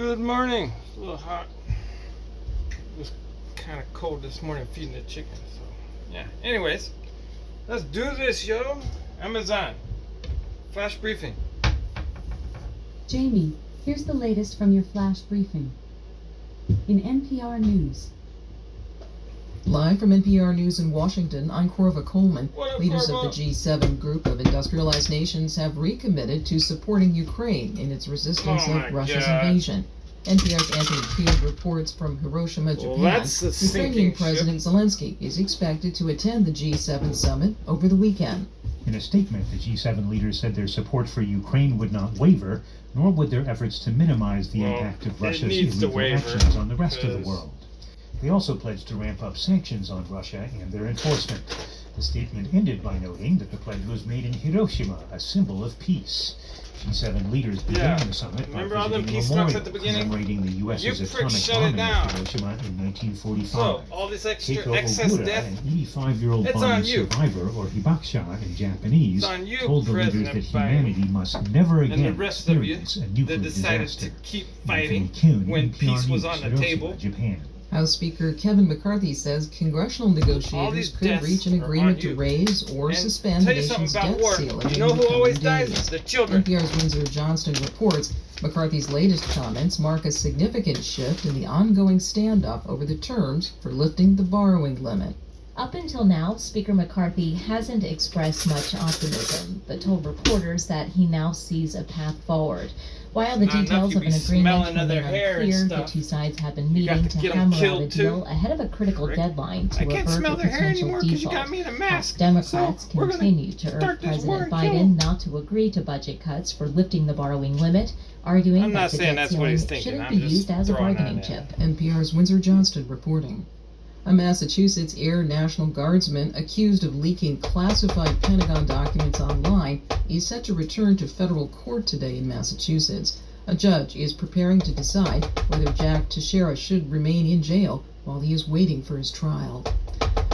Good morning. It's a little hot. It was kind of cold this morning feeding the chicken. So, yeah. Anyways, let's do this, yo. Amazon. Flash briefing. Jamie, here's the latest from your flash briefing. In NPR News. Live from NPR News in Washington, I'm Corva Coleman. What up, Leaders Corva? of the G7 group of industrialized nations have recommitted to supporting Ukraine in its resistance of Russia's invasion. NPR's Anthony Field reports from Hiroshima, Japan. That's a Ukrainian sinking President Zelensky is expected to attend the G7 summit over the weekend. In a statement, the G7 leaders said their support for Ukraine would not waver, nor would their efforts to minimize the impact of Russia's illegal actions on the rest of the world. They also pledged to ramp up sanctions on Russia and their enforcement. The statement ended by noting that the pledge was made in Hiroshima, a symbol of peace. G7 leaders began the summit by visiting a memorial commemorating the U.S.'s atomic bombing of Hiroshima in 1945. So, all this extra Keiko excess Ogura, death, an 85-year-old it's bombing on you. survivor, or hibakusha in Japanese, It's on you, told the leaders President that Biden, humanity must never and again the rest of you experience a nuclear that decided disaster. to keep Anthony fighting Kuhn, when NPR peace was News, on the Hiroshima, table. Japan. House Speaker Kevin McCarthy says congressional All these negotiators could deaths reach an are agreement on to you. raise or And suspend tell the you something nation's about debt war. ceiling You in know the who coming always days. dies? The children. NPR's Windsor Johnston reports McCarthy's latest comments mark a significant shift in the ongoing standoff over the terms for lifting the borrowing limit. Up until now, Speaker McCarthy hasn't expressed much optimism, but told reporters that he now sees a path forward. While the details of an agreement remain unclear, the two sides have been meeting to hammer out a deal ahead of a critical deadline to avert a potential default. House Democrats continue to urge President Biden not to agree to budget cuts for lifting the borrowing limit, arguing that the debt ceiling shouldn't be used as a bargaining chip. NPR's Windsor Johnston reporting. A Massachusetts Air National Guardsman accused of leaking classified Pentagon documents online is set to return to federal court today in Massachusetts. A judge is preparing to decide whether Jack Teixeira should remain in jail while he is waiting for his trial.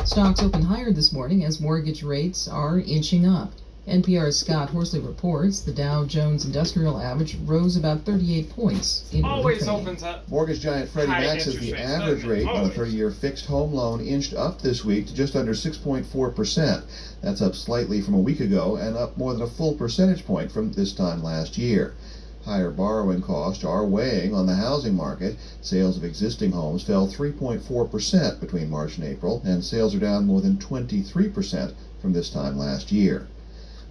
Stocks opened higher this morning as mortgage rates are inching up. NPR's Scott Horsley reports the Dow Jones Industrial Average rose about 38 points in early trading. Opens up. Mortgage giant Freddie Mac says the average rate on a 30-year fixed home loan inched up this week to just under 6.4%. That's up slightly from a week ago and up more than a full percentage point from this time last year. Higher borrowing costs are weighing on the housing market. Sales of existing homes fell 3.4% between March and April, and sales are down more than 23% from this time last year.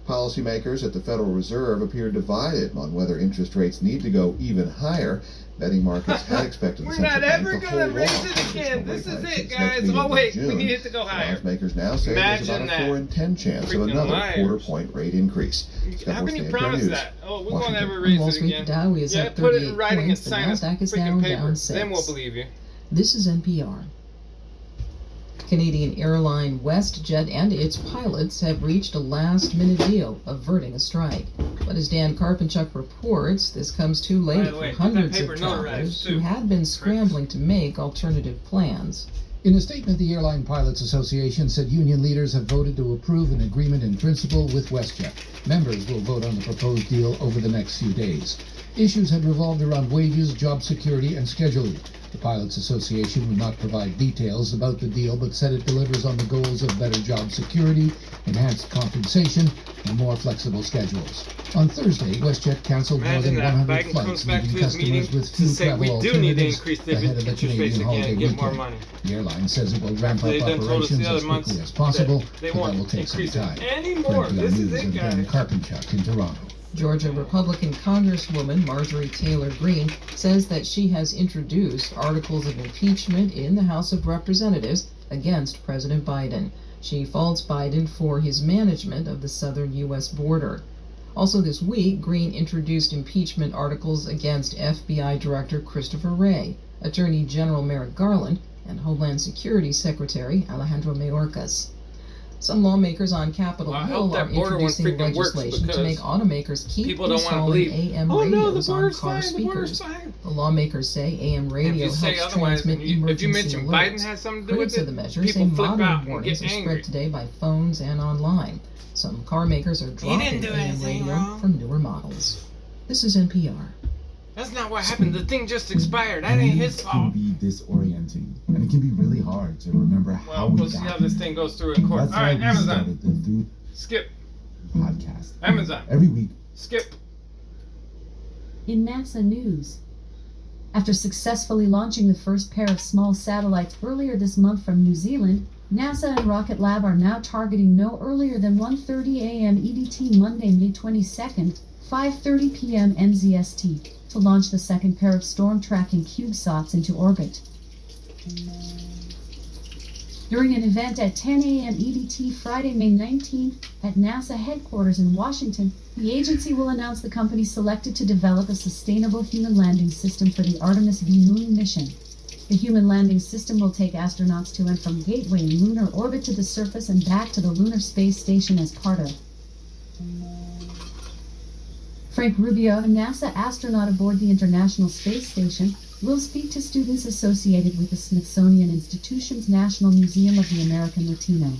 Policymakers at the Federal Reserve appear divided on whether interest rates need to go even higher. Betting markets had expected the central bank to hold off again. This is it, guys. Oh wait, we need it to go higher. Odds makers now say there's about a 4 in 10 chance of another quarter-point rate increase. How can you promise that? Oh, we're going to ever On Wall raise it Street, again. the Dow is Yeah, up put it 38 in writing and points. The sign us Nasdaq is freaking down 6. Then we'll believe you. This is NPR. Canadian airline WestJet and its pilots have reached a last-minute deal averting a strike. But as Dan Karpinchuk reports, this comes too late for hundreds of travelers who had been scrambling to make alternative plans. In a statement, the Airline Pilots Association said union leaders have voted to approve an agreement in principle with WestJet. Members will vote on the proposed deal over the next few days. Issues had revolved around wages, job security, and scheduling. The Pilots Association would not provide details about the deal, but said it delivers on the goals of better job security, enhanced compensation, and more flexible schedules. On Thursday, WestJet canceled more than 100 flights, leaving customers with few travel alternatives ahead of the Canadian holiday weekend. The airline says it will ramp up operations as quickly as possible, but that will take some time. For NPR News, I'm Dan Karpinchuk in Toronto. Georgia Republican Congresswoman Marjorie Taylor Greene says that she has introduced articles of impeachment in the House of Representatives against President Biden. She faults Biden for his management of the southern U.S. border. Also this week, Greene introduced impeachment articles against FBI Director Christopher Wray, Attorney General Merrick Garland, and Homeland Security Secretary Alejandro Mayorkas. Some lawmakers on Capitol Hill are introducing legislation to make automakers keep installing AM radios on car speakers. The lawmakers say AM radio helps transmit emergency alerts. Critics of the measure say modern warnings are spread today by phones and online. Some car makers are dropping AM radio from newer models. This is NPR. That's not what happened. The thing just expired. That ain't his fault. It can be disorienting, and it can be really hard to remember how we we'll see got how this thing goes through in court. That's All right, why we Amazon. started the Through Skip. podcast. Amazon. Every week. Skip. In NASA news, after successfully launching the first pair of small satellites earlier this month from New Zealand, NASA and Rocket Lab are now targeting no earlier than 1:30 a.m. EDT Monday, May 22nd, 5:30 p.m. NZST, to launch the second pair of storm tracking CubeSats into orbit. During an event at 10 a.m. EDT Friday, May 19th, at NASA headquarters in Washington, the agency will announce the company selected to develop a sustainable human landing system for the Artemis V moon mission. The human landing system will take astronauts to and from Gateway in lunar orbit to the surface and back to the Lunar Space Station as part of. Frank Rubio, a NASA astronaut aboard the International Space Station, will speak to students associated with the Smithsonian Institution's National Museum of the American Latino.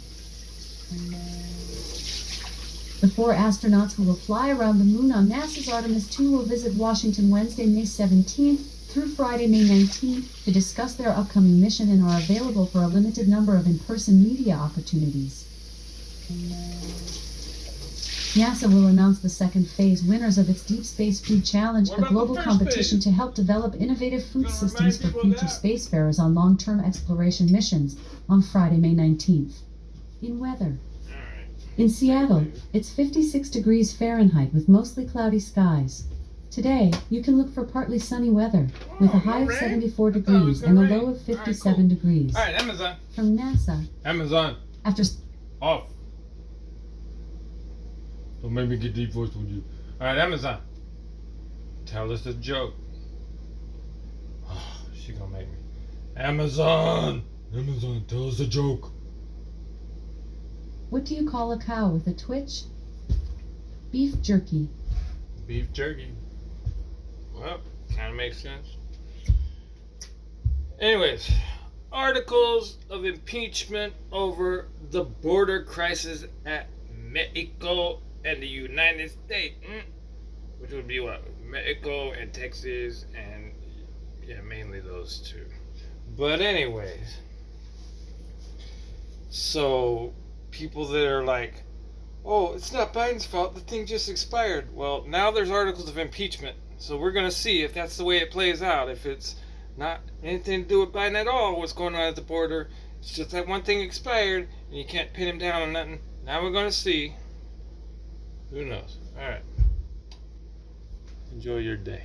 The 4 astronauts who will fly around the moon on NASA's Artemis II will visit Washington Wednesday, May 17th through Friday, May 19th to discuss their upcoming mission and are available for a limited number of in-person media opportunities. NASA will announce the second phase winners of its Deep Space Food Challenge, a global competition to help develop innovative food systems for future spacefarers on long-term exploration missions, on Friday, May 19th. In weather. In Seattle, it's 56 degrees Fahrenheit with mostly cloudy skies. Today, you can look for partly sunny weather, with a high of 74 degrees and a low of 57 degrees. All right, Amazon. From NASA. Amazon. After off. Don't make me get deep voice with you. All right, Amazon. Tell us a joke. Oh, she gonna make me. Amazon. Amazon, tell us a joke. What do you call a cow with a twitch? Beef jerky. Beef jerky. Well, kind of makes sense. Anyways, articles of impeachment over the border crisis at Mexico and the United States, which would be what? Mexico and Texas, and yeah, mainly those two. But anyways, so people that are like, oh, it's not Biden's fault, the thing just expired. Well, now there's articles of impeachment, so we're going to see if that's the way it plays out. If it's not anything to do with Biden at all, what's going on at the border, it's just that one thing expired, and you can't pin him down on nothing. Now we're going to see. Who knows? Alright. Enjoy your day.